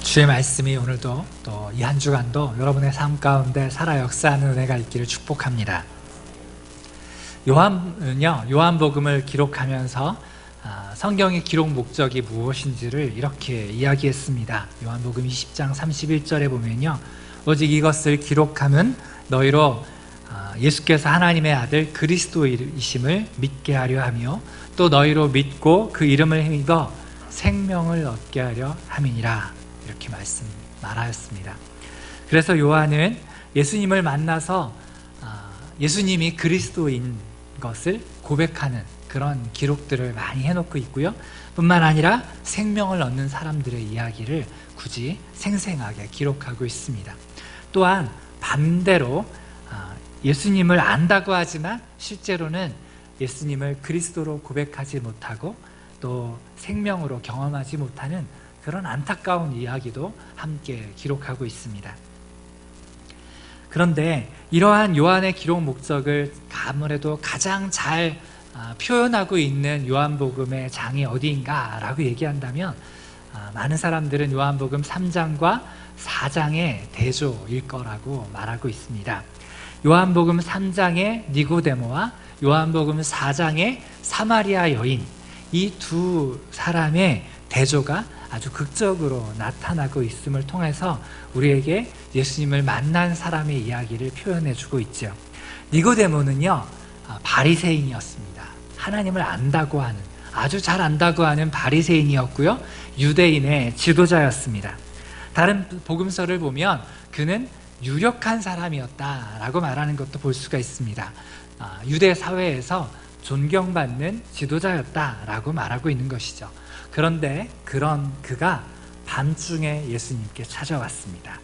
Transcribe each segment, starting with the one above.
주의 말씀이 오늘도 또 이 한 주간도 여러분의 삶 가운데 살아 역사하는 은혜가 있기를 축복합니다. 요한복음을 기록하면서 성경의 기록 목적이 무엇인지를 이렇게 이야기했습니다. 요한복음 20장 31절에 보면요, 오직 이것을 기록함은 너희로 예수께서 하나님의 아들 그리스도이심을 믿게 하려 하며 또 너희로 믿고 그 이름을 힘입어 생명을 얻게 하려 함이니라, 이렇게 말하였습니다. 그래서 요한은 예수님을 만나서 예수님이 그리스도인 것을 고백하는 그런 기록들을 많이 해놓고 있고요, 뿐만 아니라 생명을 얻는 사람들의 이야기를 굳이 생생하게 기록하고 있습니다. 또한 반대로 예수님을 안다고 하지만 실제로는 예수님을 그리스도로 고백하지 못하고 또 생명으로 경험하지 못하는 그런 안타까운 이야기도 함께 기록하고 있습니다. 그런데 이러한 요한의 기록 목적을 아무래도 가장 잘 표현하고 있는 요한복음의 장이 어디인가라고 얘기한다면 많은 사람들은 요한복음 3장과 4장의 대조일 거라고 말하고 있습니다. 요한복음 3장의 니고데모와 요한복음 4장의 사마리아 여인, 이 두 사람의 대조가 아주 극적으로 나타나고 있음을 통해서 우리에게 예수님을 만난 사람의 이야기를 표현해 주고 있죠. 니고데모는요, 바리새인이었습니다. 하나님을 안다고 하는, 아주 잘 안다고 하는 바리새인이었고요, 유대인의 지도자였습니다. 다른 복음서를 보면 그는 유력한 사람이었다라고 말하는 것도 볼 수가 있습니다. 유대 사회에서 존경받는 지도자였다라고 말하고 있는 것이죠. 그런데 그런 그가 밤중에 예수님께 찾아왔습니다.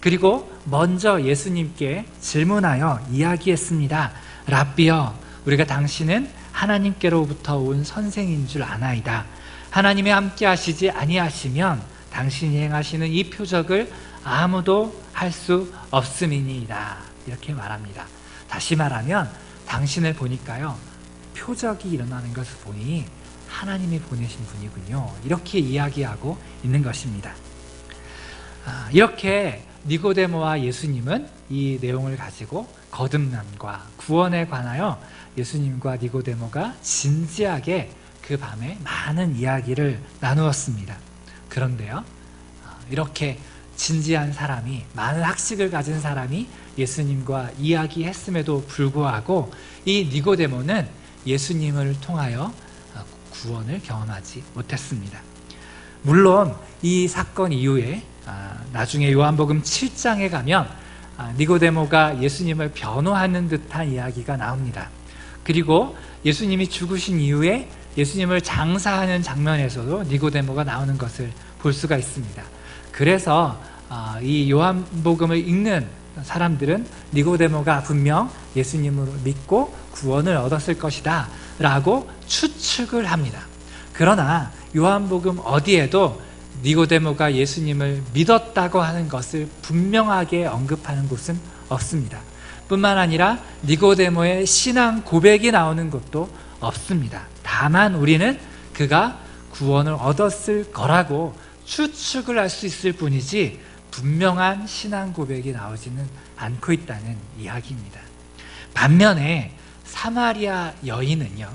그리고 먼저 예수님께 질문하여 이야기했습니다. 랍비여, 우리가 당신은 하나님께로부터 온 선생인 줄 아나이다. 하나님이 함께 하시지 아니하시면 당신이 행하시는 이 표적을 아무도 할 수 없음이니이다, 이렇게 말합니다. 다시 말하면 당신을 보니까요, 표적이 일어나는 것을 보니 하나님이 보내신 분이군요, 이렇게 이야기하고 있는 것입니다. 이렇게 니고데모와 예수님은 이 내용을 가지고 거듭남과 구원에 관하여 예수님과 니고데모가 진지하게 그 밤에 많은 이야기를 나누었습니다. 그런데요, 이렇게 진지한 사람이, 많은 학식을 가진 사람이 예수님과 이야기했음에도 불구하고 이 니고데모는 예수님을 통하여 구원을 경험하지 못했습니다. 물론 이 사건 이후에 나중에 요한복음 7장에 가면 니고데모가 예수님을 변호하는 듯한 이야기가 나옵니다. 그리고 예수님이 죽으신 이후에 예수님을 장사하는 장면에서도 니고데모가 나오는 것을 볼 수가 있습니다. 그래서 이 요한복음을 읽는 사람들은 니고데모가 분명 예수님으로 믿고 구원을 얻었을 것이다 라고 추측을 합니다. 그러나 요한복음 어디에도 니고데모가 예수님을 믿었다고 하는 것을 분명하게 언급하는 곳은 없습니다. 뿐만 아니라 니고데모의 신앙 고백이 나오는 것도 없습니다. 다만 우리는 그가 구원을 얻었을 거라고 추측을 할 수 있을 뿐이지 분명한 신앙 고백이 나오지는 않고 있다는 이야기입니다. 반면에 사마리아 여인은요,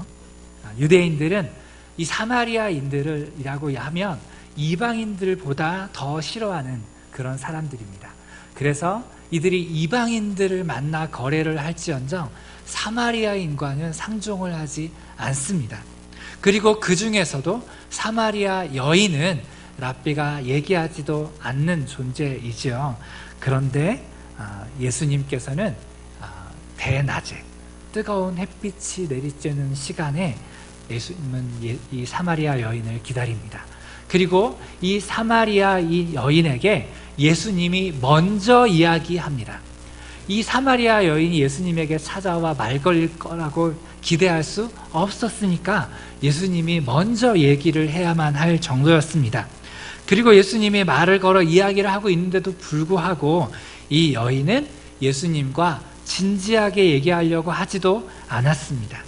유대인들은 이 사마리아인들이라고 하면 이방인들보다 더 싫어하는 그런 사람들입니다. 그래서 이들이 이방인들을 만나 거래를 할지언정 사마리아인과는 상종을 하지 않습니다. 그리고 그 중에서도 사마리아 여인은 랍비가 얘기하지도 않는 존재이지요. 그런데 예수님께서는 대낮에 뜨거운 햇빛이 내리쬐는 시간에 예수님은 이 사마리아 여인을 기다립니다. 그리고 이 사마리아 이 여인에게 예수님이 먼저 이야기합니다. 이 사마리아 여인이 예수님에게 찾아와 말 걸릴 거라고 기대할 수 없었으니까 예수님이 먼저 얘기를 해야만 할 정도였습니다. 그리고 예수님이 말을 걸어 이야기를 하고 있는데도 불구하고 이 여인은 예수님과 진지하게 얘기하려고 하지도 않았습니다.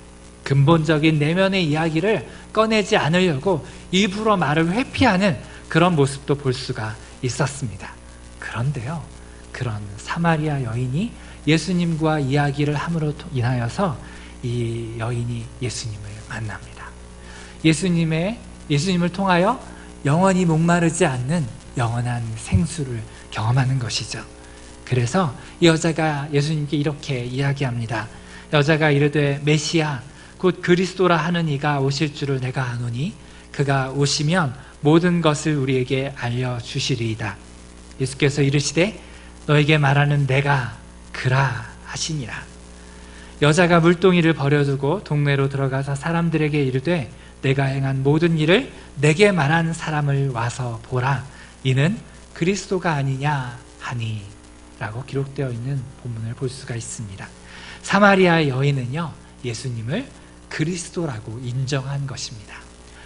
근본적인 내면의 이야기를 꺼내지 않으려고 일부러 말을 회피하는 그런 모습도 볼 수가 있었습니다. 그런데요, 그런 사마리아 여인이 예수님과 이야기를 함으로 인하여서 이 여인이 예수님을 만납니다. 예수님을 통하여 영원히 목마르지 않는 영원한 생수를 경험하는 것이죠. 그래서 이 여자가 예수님께 이렇게 이야기합니다. 여자가 이르되 메시아 곧 그리스도라 하는 이가 오실 줄을 내가 아노니 그가 오시면 모든 것을 우리에게 알려주시리이다. 예수께서 이르시되 너에게 말하는 내가 그라 하시니라. 여자가 물동이를 버려두고 동네로 들어가서 사람들에게 이르되 내가 행한 모든 일을 내게 말한 사람을 와서 보라. 이는 그리스도가 아니냐 하니 라고 기록되어 있는 본문을 볼 수가 있습니다. 사마리아 여인은요, 예수님을 그리스도라고 인정한 것입니다.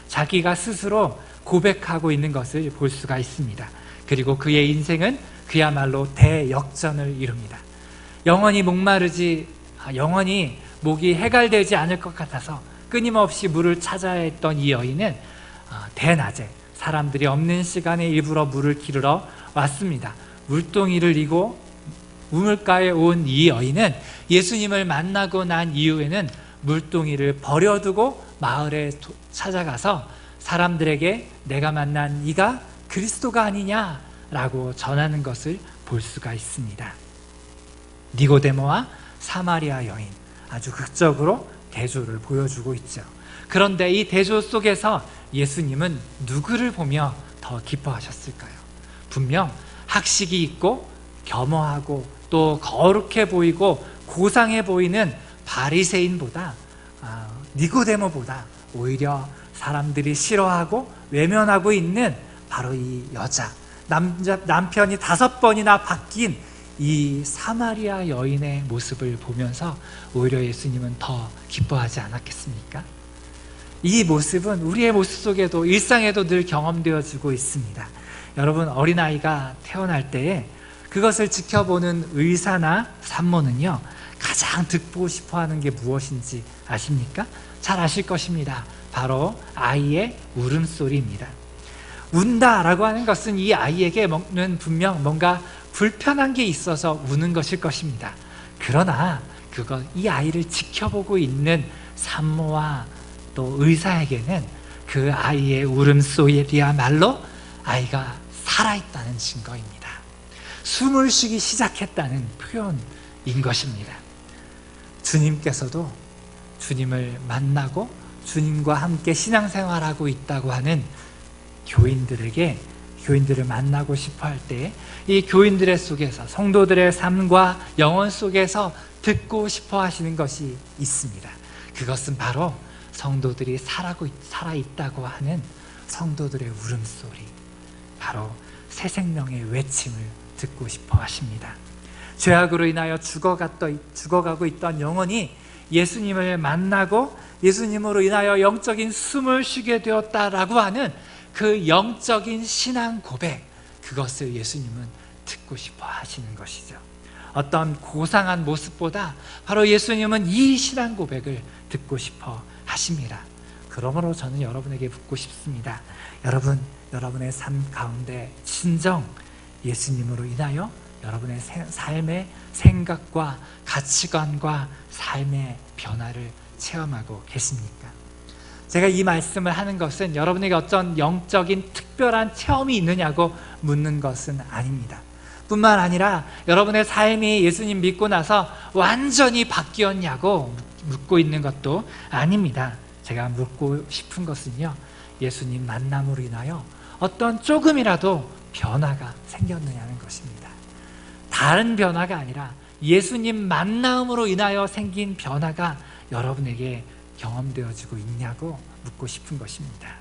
자기가 스스로 고백하고 있는 것을 볼 수가 있습니다. 그리고 그의 인생은 그야말로 대역전을 이룹니다. 영원히 목이 해갈되지 않을 것 같아서 끊임없이 물을 찾아야 했던 이 여인은 대낮에 사람들이 없는 시간에 일부러 물을 기르러 왔습니다. 물동이를 이고 우물가에 온 이 여인은 예수님을 만나고 난 이후에는 물동이를 버려두고 마을에 찾아가서 사람들에게 내가 만난 이가 그리스도가 아니냐라고 전하는 것을 볼 수가 있습니다. 니고데모와 사마리아 여인, 아주 극적으로 대조를 보여주고 있죠. 그런데 이 대조 속에서 예수님은 누구를 보며 더 기뻐하셨을까요? 분명 학식이 있고 겸허하고 또 거룩해 보이고 고상해 보이는 바리새인보다 니고데모보다 오히려 사람들이 싫어하고 외면하고 있는 바로 이 여자, 남편이 5번이나 바뀐 이 사마리아 여인의 모습을 보면서 오히려 예수님은 더 기뻐하지 않았겠습니까? 이 모습은 우리의 모습 속에도 일상에도 늘 경험되어지고 있습니다. 여러분, 어린아이가 태어날 때에 그것을 지켜보는 의사나 산모는요, 가장 듣고 싶어하는 게 무엇인지 아십니까? 잘 아실 것입니다. 바로 아이의 울음소리입니다. 운다라고 하는 것은 이 아이에게는 분명 뭔가 불편한 게 있어서 우는 것일 것입니다. 그러나 이 아이를 지켜보고 있는 산모와 또 의사에게는 그 아이의 울음소리야말로 아이가 살아있다는 증거입니다. 숨을 쉬기 시작했다는 표현인 것입니다. 주님께서도 주님을 만나고 주님과 함께 신앙생활하고 있다고 하는 교인들을 만나고 싶어 할 때 이 교인들의 속에서 성도들의 삶과 영혼 속에서 듣고 싶어 하시는 것이 있습니다. 그것은 바로 성도들이 살아있다고 하는 성도들의 울음소리, 바로 새 생명의 외침을 듣고 싶어 하십니다. 죄악으로 인하여 죽어가고 있던 영혼이 예수님을 만나고 예수님으로 인하여 영적인 숨을 쉬게 되었다라고 하는 그 영적인 신앙 고백, 그것을 예수님은 듣고 싶어 하시는 것이죠. 어떤 고상한 모습보다 바로 예수님은 이 신앙 고백을 듣고 싶어 하십니다. 그러므로 저는 여러분에게 묻고 싶습니다. 여러분의 삶 가운데 진정 예수님으로 인하여 여러분의 삶의 생각과 가치관과 삶의 변화를 체험하고 계십니까? 제가 이 말씀을 하는 것은 여러분에게 어떤 영적인 특별한 체험이 있느냐고 묻는 것은 아닙니다. 뿐만 아니라 여러분의 삶이 예수님 믿고 나서 완전히 바뀌었냐고 묻고 있는 것도 아닙니다. 제가 묻고 싶은 것은요, 예수님 만남으로 인하여 어떤 조금이라도 변화가 생겼느냐는 것입니다. 다른 변화가 아니라 예수님 만남으로 인하여 생긴 변화가 여러분에게 경험되어지고 있냐고 묻고 싶은 것입니다.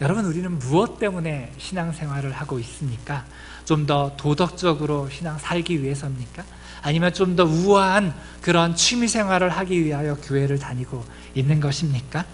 여러분, 우리는 무엇 때문에 신앙생활을 하고 있습니까? 좀 더 도덕적으로 신앙 살기 위해서입니까? 아니면 좀 더 우아한 그런 취미생활을 하기 위하여 교회를 다니고 있는 것입니까?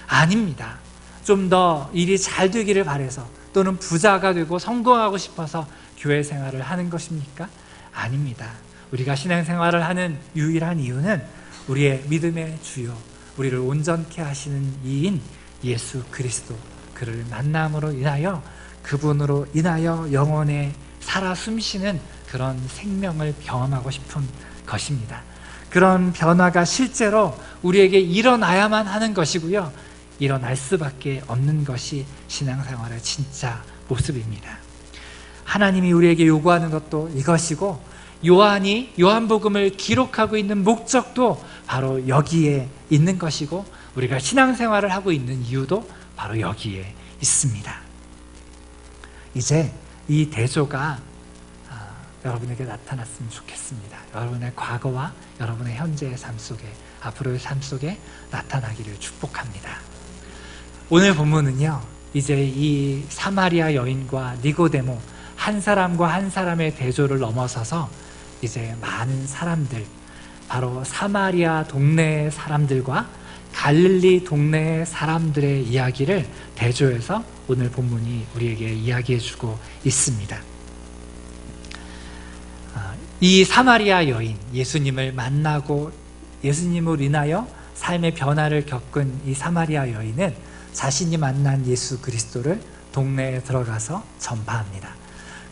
아닙니다. 좀 더 일이 잘 되기를 바라서 또는 부자가 되고 성공하고 싶어서 교회 생활을 하는 것입니까? 아닙니다. 우리가 신앙생활을 하는 유일한 이유는 우리의 믿음의 주요, 우리를 온전케 하시는 이인 예수 그리스도, 그를 만남으로 인하여 그분으로 인하여 영혼에 살아 숨쉬는 그런 생명을 경험하고 싶은 것입니다. 그런 변화가 실제로 우리에게 일어나야만 하는 것이고요, 일어날 수밖에 없는 것이 신앙생활의 진짜 모습입니다. 하나님이 우리에게 요구하는 것도 이것이고, 요한이 요한복음을 기록하고 있는 목적도 바로 여기에 있는 것이고, 우리가 신앙생활을 하고 있는 이유도 바로 여기에 있습니다. 이제 이 대조가 여러분에게 나타났으면 좋겠습니다. 여러분의 과거와 여러분의 현재의 삶 속에, 앞으로의 삶 속에 나타나기를 축복합니다. 오늘 본문은요, 이제 이 사마리아 여인과 니고데모, 한 사람과 한 사람의 대조를 넘어서서 이제 많은 사람들, 바로 사마리아 동네의 사람들과 갈릴리 동네의 사람들의 이야기를 대조해서 오늘 본문이 우리에게 이야기해주고 있습니다. 이 사마리아 여인, 예수님을 만나고 예수님을 인하여 삶의 변화를 겪은 이 사마리아 여인은 자신이 만난 예수 그리스도를 동네에 들어가서 전파합니다.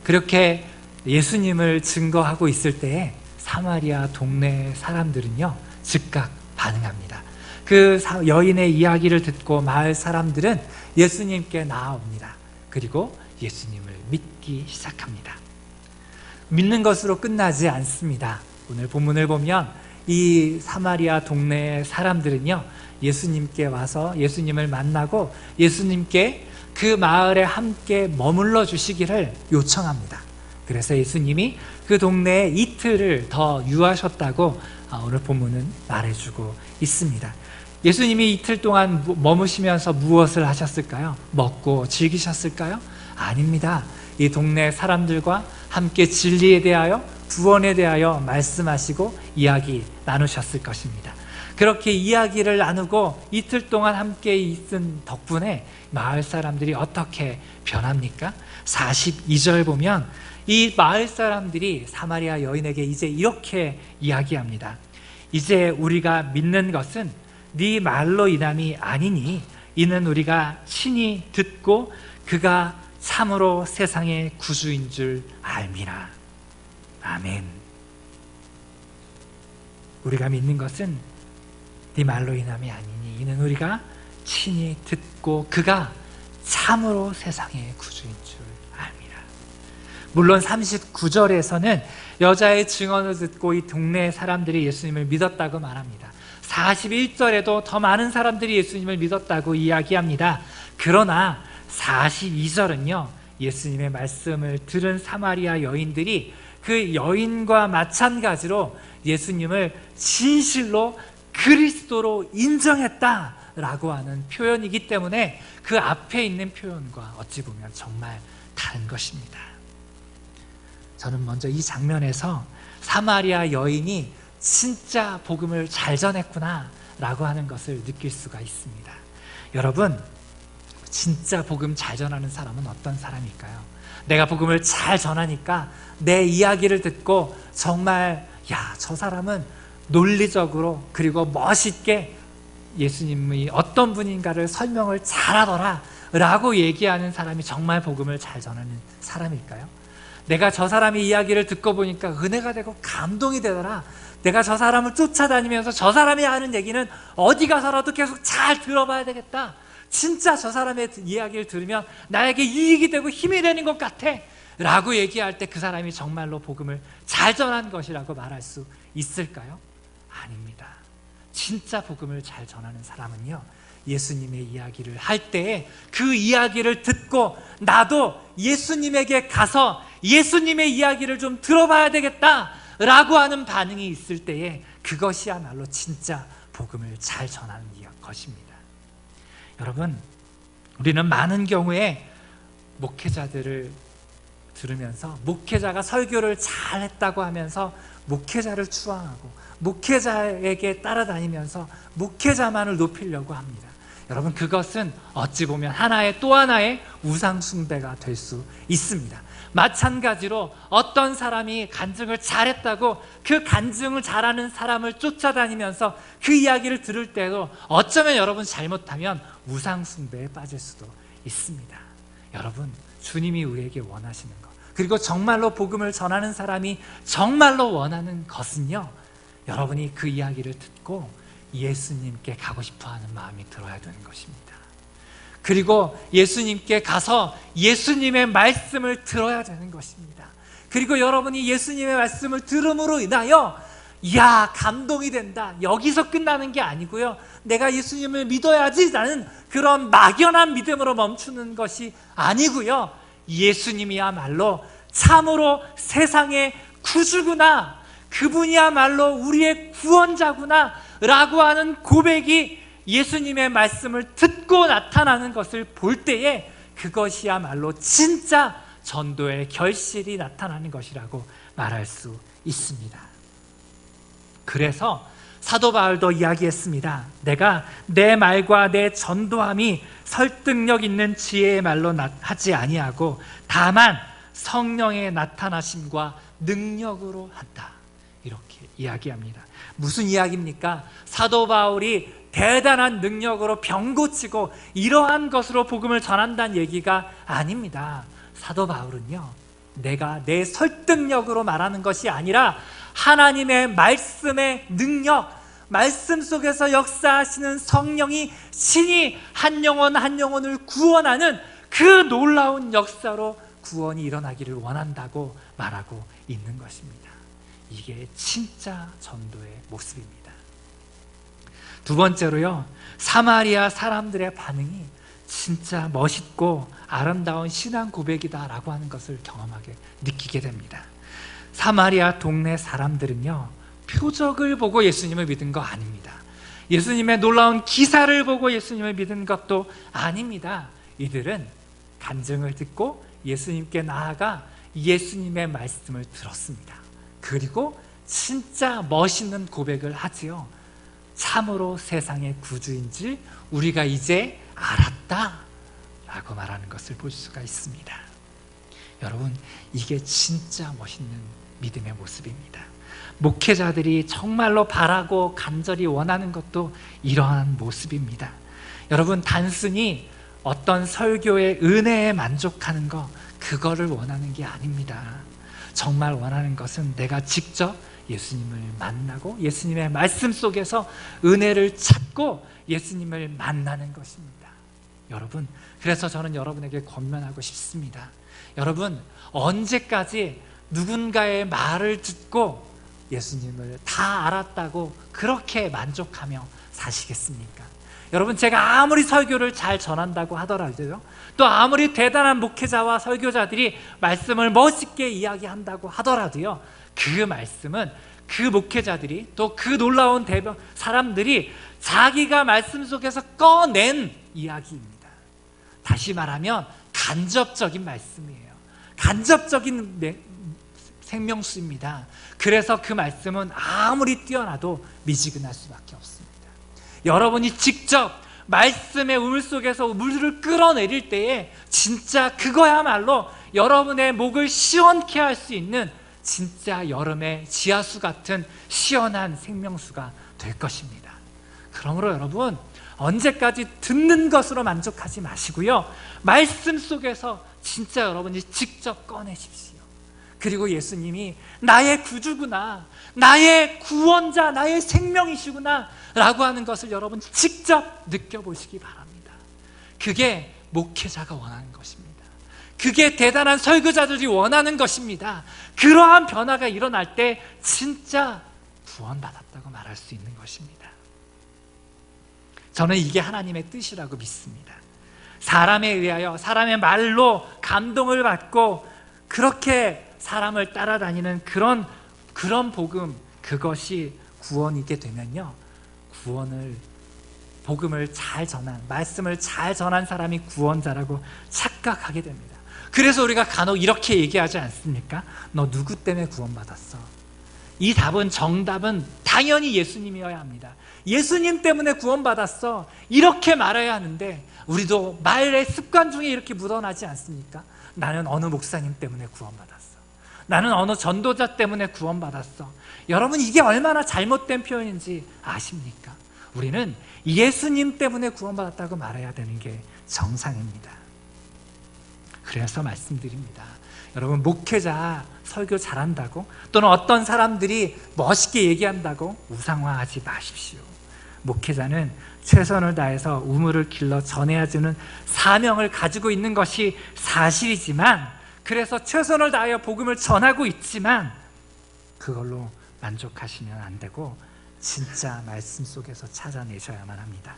그렇게 예수님을 증거하고 있을 때에 사마리아 동네 사람들은요, 즉각 반응합니다. 그 여인의 이야기를 듣고 마을 사람들은 예수님께 나아옵니다. 그리고 예수님을 믿기 시작합니다. 믿는 것으로 끝나지 않습니다. 오늘 본문을 보면 이 사마리아 동네의 사람들은요, 예수님께 와서 예수님을 만나고 예수님께 그 마을에 함께 머물러 주시기를 요청합니다. 그래서 예수님이 그 동네에 이틀을 더 유하셨다고 오늘 본문은 말해주고 있습니다. 예수님이 이틀 동안 머무시면서 무엇을 하셨을까요? 먹고 즐기셨을까요? 아닙니다. 이 동네 사람들과 함께 진리에 대하여, 구원에 대하여 말씀하시고 이야기 나누셨을 것입니다. 그렇게 이야기를 나누고 이틀 동안 함께 있은 덕분에 마을 사람들이 어떻게 변합니까? 42절 보면 이 마을 사람들이 사마리아 여인에게 이제 이렇게 이야기합니다. 이제 우리가 믿는 것은 네 말로 인함이 아니니 이는 우리가 친히 듣고 그가 참으로 세상의 구주인 줄 알미라. 아멘. 우리가 믿는 것은 네 말로 인함이 아니니 이는 우리가 친히 듣고 그가 참으로 세상의 구주인 줄 알미라. 물론 39절에서는 여자의 증언을 듣고 이 동네 사람들이 예수님을 믿었다고 말합니다. 41절에도 더 많은 사람들이 예수님을 믿었다고 이야기합니다. 그러나 42절은요, 예수님의 말씀을 들은 사마리아 여인들이 그 여인과 마찬가지로 예수님을 진실로 그리스도로 인정했다라고 하는 표현이기 때문에 그 앞에 있는 표현과 어찌 보면 정말 다른 것입니다. 저는 먼저 이 장면에서 사마리아 여인이 진짜 복음을 잘 전했구나 라고 하는 것을 느낄 수가 있습니다. 여러분, 진짜 복음 잘 전하는 사람은 어떤 사람일까요? 내가 복음을 잘 전하니까 내 이야기를 듣고 정말 저 사람은 논리적으로 그리고 멋있게 예수님이 어떤 분인가를 설명을 잘하더라 라고 얘기하는 사람이 정말 복음을 잘 전하는 사람일까요? 내가 저 사람의 이야기를 듣고 보니까 은혜가 되고 감동이 되더라, 내가 저 사람을 쫓아다니면서 저 사람이 하는 얘기는 어디 가서라도 계속 잘 들어봐야 되겠다, 진짜 저 사람의 이야기를 들으면 나에게 이익이 되고 힘이 되는 것 같아 라고 얘기할 때 그 사람이 정말로 복음을 잘 전한 것이라고 말할 수 있을까요? 아닙니다. 진짜 복음을 잘 전하는 사람은요, 예수님의 이야기를 할 때에 그 이야기를 듣고 나도 예수님에게 가서 예수님의 이야기를 좀 들어봐야 되겠다 라고 하는 반응이 있을 때에 그것이야말로 진짜 복음을 잘 전하는 것입니다. 여러분, 우리는 많은 경우에 목회자들을 들으면서 목회자가 설교를 잘했다고 하면서 목회자를 추앙하고 목회자에게 따라다니면서 목회자만을 높이려고 합니다. 여러분, 그것은 어찌 보면 또 하나의 우상 숭배가 될 수 있습니다. 마찬가지로 어떤 사람이 간증을 잘했다고 그 간증을 잘하는 사람을 쫓아다니면서 그 이야기를 들을 때도 어쩌면 여러분 잘못하면 우상 숭배에 빠질 수도 있습니다. 여러분, 주님이 우리에게 원하시는 것, 그리고 정말로 복음을 전하는 사람이 정말로 원하는 것은요, 여러분이 그 이야기를 듣고 예수님께 가고 싶어하는 마음이 들어야 되는 것입니다. 그리고 예수님께 가서 예수님의 말씀을 들어야 되는 것입니다. 그리고 여러분이 예수님의 말씀을 들음으로 인하여 이야, 감동이 된다, 여기서 끝나는 게 아니고요, 내가 예수님을 믿어야지라는 그런 막연한 믿음으로 멈추는 것이 아니고요, 예수님이야말로 참으로 세상의 구주구나, 그분이야말로 우리의 구원자구나 라고 하는 고백이 예수님의 말씀을 듣고 나타나는 것을 볼 때에 그것이야말로 진짜 전도의 결실이 나타나는 것이라고 말할 수 있습니다. 그래서 사도 바울도 이야기했습니다. 내가 내 말과 내 전도함이 설득력 있는 지혜의 말로 하지 아니하고 다만 성령의 나타나심과 능력으로 한다, 이렇게 이야기합니다. 무슨 이야기입니까? 사도 바울이 대단한 능력으로 병 고치고 이러한 것으로 복음을 전한다는 얘기가 아닙니다. 사도 바울은요, 내가 내 설득력으로 말하는 것이 아니라 하나님의 말씀의 능력, 말씀 속에서 역사하시는 성령이 신이 한 영혼 한 영혼을 구원하는 그 놀라운 역사로 구원이 일어나기를 원한다고 말하고 있는 것입니다. 이게 진짜 전도의 모습입니다. 두 번째로요, 사마리아 사람들의 반응이 진짜 멋있고 아름다운 신앙 고백이다라고 하는 것을 경험하게 느끼게 됩니다. 사마리아 동네 사람들은요, 표적을 보고 예수님을 믿은 거 아닙니다. 예수님의 놀라운 기사를 보고 예수님을 믿은 것도 아닙니다. 이들은 간증을 듣고 예수님께 나아가 예수님의 말씀을 들었습니다. 그리고 진짜 멋있는 고백을 하지요. 참으로 세상의 구주인지 우리가 이제 알았다 라고 말하는 것을 볼 수가 있습니다. 여러분, 이게 진짜 멋있는 믿음의 모습입니다. 목회자들이 정말로 바라고 간절히 원하는 것도 이러한 모습입니다. 여러분, 단순히 어떤 설교의 은혜에 만족하는 것, 그거를 원하는 게 아닙니다. 정말 원하는 것은 내가 직접 예수님을 만나고 예수님의 말씀 속에서 은혜를 찾고 예수님을 만나는 것입니다. 여러분, 그래서 저는 여러분에게 권면하고 싶습니다. 여러분, 언제까지 누군가의 말을 듣고 예수님을 다 알았다고 그렇게 만족하며 사시겠습니까? 여러분, 제가 아무리 설교를 잘 전한다고 하더라도요, 또 아무리 대단한 목회자와 설교자들이 말씀을 멋있게 이야기한다고 하더라도요, 그 말씀은 그 목회자들이 또 그 놀라운 사람들이 자기가 말씀 속에서 꺼낸 이야기입니다. 다시 말하면 간접적인 말씀이에요. 간접적인 생명수입니다. 그래서 그 말씀은 아무리 뛰어나도 미지근할 수밖에 없습니다. 여러분이 직접 말씀의 우물 속에서 물을 끌어내릴 때에 진짜 그거야말로 여러분의 목을 시원케 할 수 있는 진짜 여름의 지하수 같은 시원한 생명수가 될 것입니다. 그러므로 여러분, 언제까지 듣는 것으로 만족하지 마시고요, 말씀 속에서 진짜 여러분이 직접 꺼내십시오. 그리고 예수님이 나의 구주구나, 나의 구원자, 나의 생명이시구나 라고 하는 것을 여러분 직접 느껴보시기 바랍니다. 그게 목회자가 원하는 것입니다. 그게 대단한 설교자들이 원하는 것입니다. 그러한 변화가 일어날 때 진짜 구원받았다고 말할 수 있는 것입니다. 저는 이게 하나님의 뜻이라고 믿습니다. 사람에 의하여, 사람의 말로 감동을 받고 그렇게 사람을 따라다니는 그런 복음, 그것이 구원이게 되면요, 복음을 잘 전한, 말씀을 잘 전한 사람이 구원자라고 착각하게 됩니다. 그래서 우리가 간혹 이렇게 얘기하지 않습니까? 너 누구 때문에 구원받았어? 이 정답은 당연히 예수님이어야 합니다. 예수님 때문에 구원받았어, 이렇게 말해야 하는데, 우리도 말의 습관 중에 이렇게 묻어나지 않습니까? 나는 어느 목사님 때문에 구원받았어, 나는 어느 전도자 때문에 구원받았어. 여러분, 이게 얼마나 잘못된 표현인지 아십니까? 우리는 예수님 때문에 구원받았다고 말해야 되는 게 정상입니다. 그래서 말씀드립니다. 여러분, 목회자 설교 잘한다고 또는 어떤 사람들이 멋있게 얘기한다고 우상화하지 마십시오. 목회자는 최선을 다해서 우물을 길러 전해야 주는 사명을 가지고 있는 것이 사실이지만, 그래서 최선을 다하여 복음을 전하고 있지만 그걸로 만족하시면 안 되고 진짜 말씀 속에서 찾아내셔야만 합니다.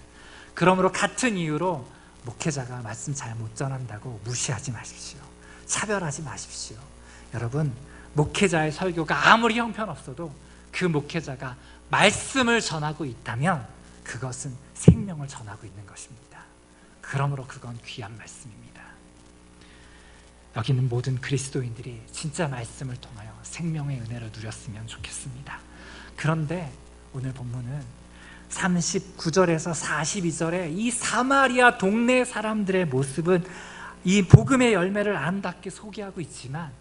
그러므로 같은 이유로 목회자가 말씀 잘 못 전한다고 무시하지 마십시오. 차별하지 마십시오. 여러분, 목회자의 설교가 아무리 형편없어도 그 목회자가 말씀을 전하고 있다면 그것은 생명을 전하고 있는 것입니다. 그러므로 그건 귀한 말씀입니다. 여기 있는 모든 그리스도인들이 진짜 말씀을 통하여 생명의 은혜를 누렸으면 좋겠습니다. 그런데 오늘 본문은 39절에서 42절에 이 사마리아 동네 사람들의 모습은 이 복음의 열매를 아름답게 소개하고 있지만,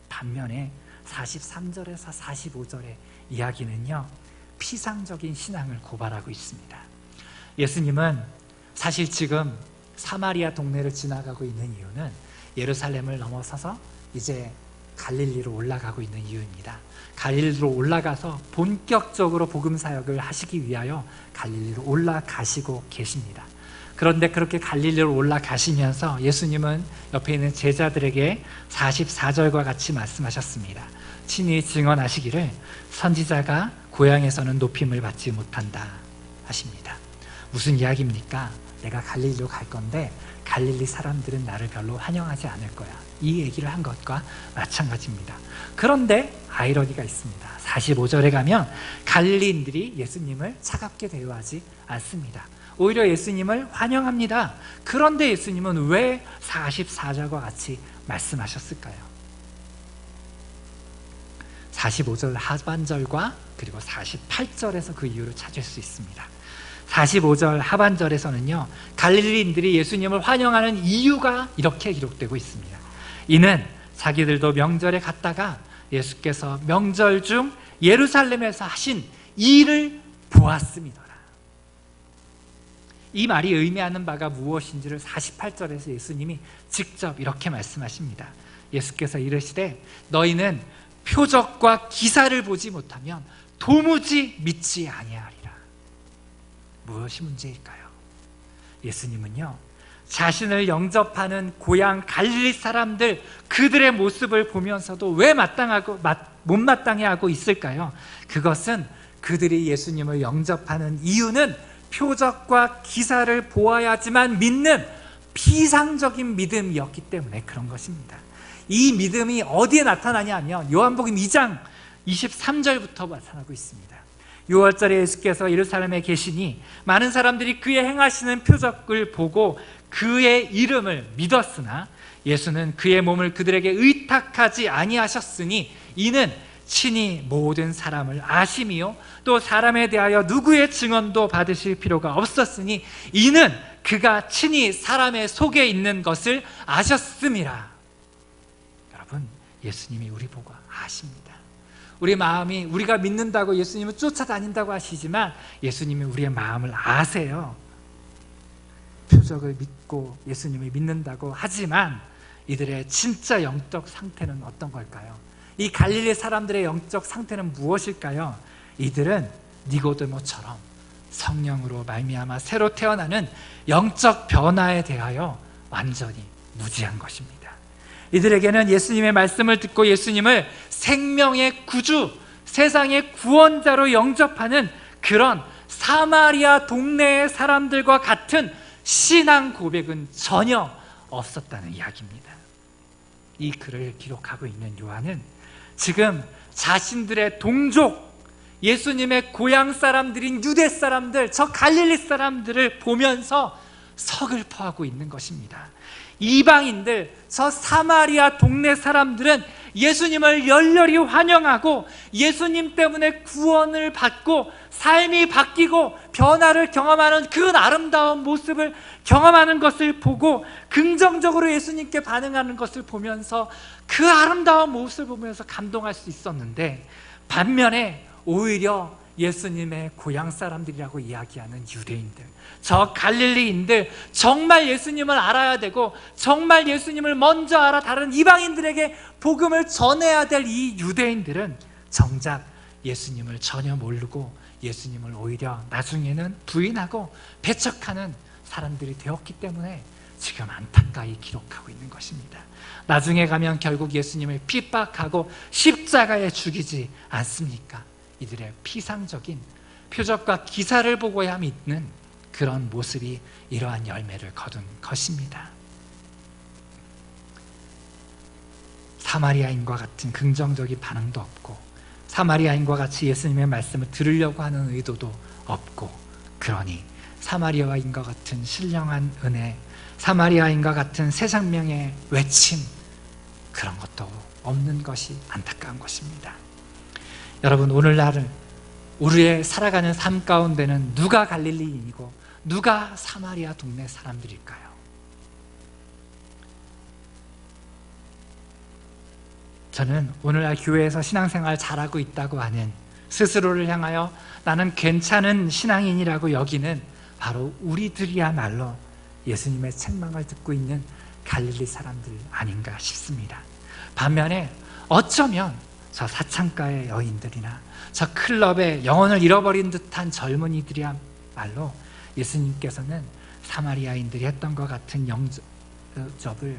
반면에 43절에서 45절의 이야기는요, 피상적인 신앙을 고발하고 있습니다. 예수님은 사실 지금 사마리아 동네를 지나가고 있는 이유는 예루살렘을 넘어서서 이제 갈릴리로 올라가고 있는 이유입니다. 갈릴리로 올라가서 본격적으로 복음 사역을 하시기 위하여 갈릴리로 올라가시고 계십니다. 그런데 그렇게 갈릴리로 올라가시면서 예수님은 옆에 있는 제자들에게 44절과 같이 말씀하셨습니다. 친히 증언하시기를 선지자가 고향에서는 높임을 받지 못한다 하십니다. 무슨 이야기입니까? 내가 갈릴리로 갈 건데 갈릴리 사람들은 나를 별로 환영하지 않을 거야. 이 얘기를 한 것과 마찬가지입니다. 그런데 아이러니가 있습니다. 45절에 가면 갈릴리인들이 예수님을 차갑게 대우하지 않습니다. 오히려 예수님을 환영합니다. 그런데 예수님은 왜 44절과 같이 말씀하셨을까요? 45절 하반절과 그리고 48절에서 그 이유를 찾을 수 있습니다. 45절 하반절에서는요, 갈릴리인들이 예수님을 환영하는 이유가 이렇게 기록되고 있습니다. 이는 자기들도 명절에 갔다가 예수께서 명절 중 예루살렘에서 하신 일을 보았습니다. 이 말이 의미하는 바가 무엇인지를 48절에서 예수님이 직접 이렇게 말씀하십니다. 예수께서 이르시되 너희는 표적과 기사를 보지 못하면 도무지 믿지 아니하리라. 무엇이 문제일까요? 예수님은요, 자신을 영접하는 고향 갈릴리 사람들, 그들의 모습을 보면서도 왜 못마땅해 하고 있을까요? 그것은 그들이 예수님을 영접하는 이유는 표적과 기사를 보아야지만 믿는 피상적인 믿음이었기 때문에 그런 것입니다. 이 믿음이 어디에 나타나냐 하면 요한복음 2장 23절부터 나타나고 있습니다. 6월절에 예수께서 예루살렘에 계시니 많은 사람들이 그의 행하시는 표적을 보고 그의 이름을 믿었으나 예수는 그의 몸을 그들에게 의탁하지 아니하셨으니 이는 친히 모든 사람을 아심이요 또 사람에 대하여 누구의 증언도 받으실 필요가 없었으니 이는 그가 친히 사람의 속에 있는 것을 아셨음이라. 여러분, 예수님이 우리 보고 아십니다. 우리 마음이, 우리가 믿는다고 예수님을 쫓아다닌다고 하시지만 예수님이 우리의 마음을 아세요. 표적을 믿고 예수님을 믿는다고 하지만 이들의 진짜 영적 상태는 어떤 걸까요? 이 갈릴리 사람들의 영적 상태는 무엇일까요? 이들은 니고데모처럼 성령으로 말미암아 새로 태어나는 영적 변화에 대하여 완전히 무지한 것입니다. 이들에게는 예수님의 말씀을 듣고 예수님을 생명의 구주, 세상의 구원자로 영접하는 그런 사마리아 동네의 사람들과 같은 신앙 고백은 전혀 없었다는 이야기입니다. 이 글을 기록하고 있는 요한은 지금 자신들의 동족, 예수님의 고향 사람들인 유대 사람들, 저 갈릴리 사람들을 보면서 서글퍼하고 있는 것입니다. 이방인들, 저 사마리아 동네 사람들은 예수님을 열렬히 환영하고 예수님 때문에 구원을 받고 삶이 바뀌고 변화를 경험하는 그 아름다운 모습을 경험하는 것을 보고 긍정적으로 예수님께 반응하는 것을 보면서 그 아름다운 모습을 보면서 감동할 수 있었는데, 반면에 오히려 예수님의 고향 사람들이라고 이야기하는 유대인들, 저 갈릴리인들, 정말 예수님을 알아야 되고 정말 예수님을 먼저 알아 다른 이방인들에게 복음을 전해야 될 이 유대인들은 정작 예수님을 전혀 모르고 예수님을 오히려 나중에는 부인하고 배척하는 사람들이 되었기 때문에 지금 안타까이 기록하고 있는 것입니다. 나중에 가면 결국 예수님을 핍박하고 십자가에 죽이지 않습니까? 이들의 피상적인 표적과 기사를 보고야 믿는 그런 모습이 이러한 열매를 거둔 것입니다. 사마리아인과 같은 긍정적인 반응도 없고 사마리아인과 같이 예수님의 말씀을 들으려고 하는 의도도 없고, 그러니 사마리아인과 같은 신령한 은혜, 사마리아인과 같은 새 생명의 외침, 그런 것도 없는 것이 안타까운 것입니다. 여러분, 오늘날을 우리의 살아가는 삶 가운데는 누가 갈릴리인이고 누가 사마리아 동네 사람들일까요? 저는 오늘날 교회에서 신앙생활 잘하고 있다고 하는, 스스로를 향하여 나는 괜찮은 신앙인이라고 여기는 바로 우리들이야말로 예수님의 책망을 듣고 있는 갈릴리 사람들 아닌가 싶습니다. 반면에 어쩌면 저 사창가의 여인들이나 저 클럽의 영혼을 잃어버린 듯한 젊은이들이야말로 예수님께서는 사마리아인들이 했던 것 같은 영접을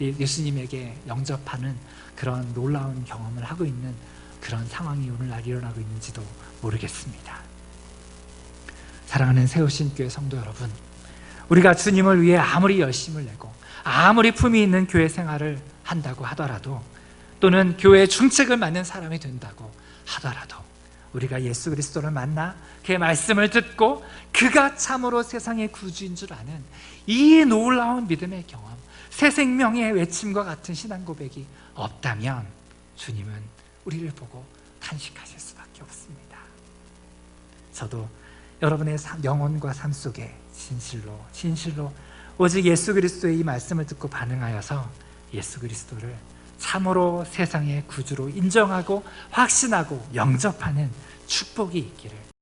예수님에게 영접하는 그런 놀라운 경험을 하고 있는 그런 상황이 오늘날 일어나고 있는지도 모르겠습니다. 사랑하는 세우신 교회 성도 여러분, 우리가 주님을 위해 아무리 열심을 내고 아무리 품위 있는 교회 생활을 한다고 하더라도, 또는 교회의 중책을 맡는 사람이 된다고 하더라도, 우리가 예수 그리스도를 만나 그의 말씀을 듣고 그가 참으로 세상의 구주인 줄 아는 이 놀라운 믿음의 경험, 새 생명의 외침과 같은 신앙 고백이 없다면 주님은 우리를 보고 탄식하실 수밖에 없습니다. 저도 여러분의 영혼과 삶 속에 진실로 오직 예수 그리스도의 이 말씀을 듣고 반응하여서 예수 그리스도를 참으로 세상의 구주로 인정하고 확신하고 영접하는 축복이 있기를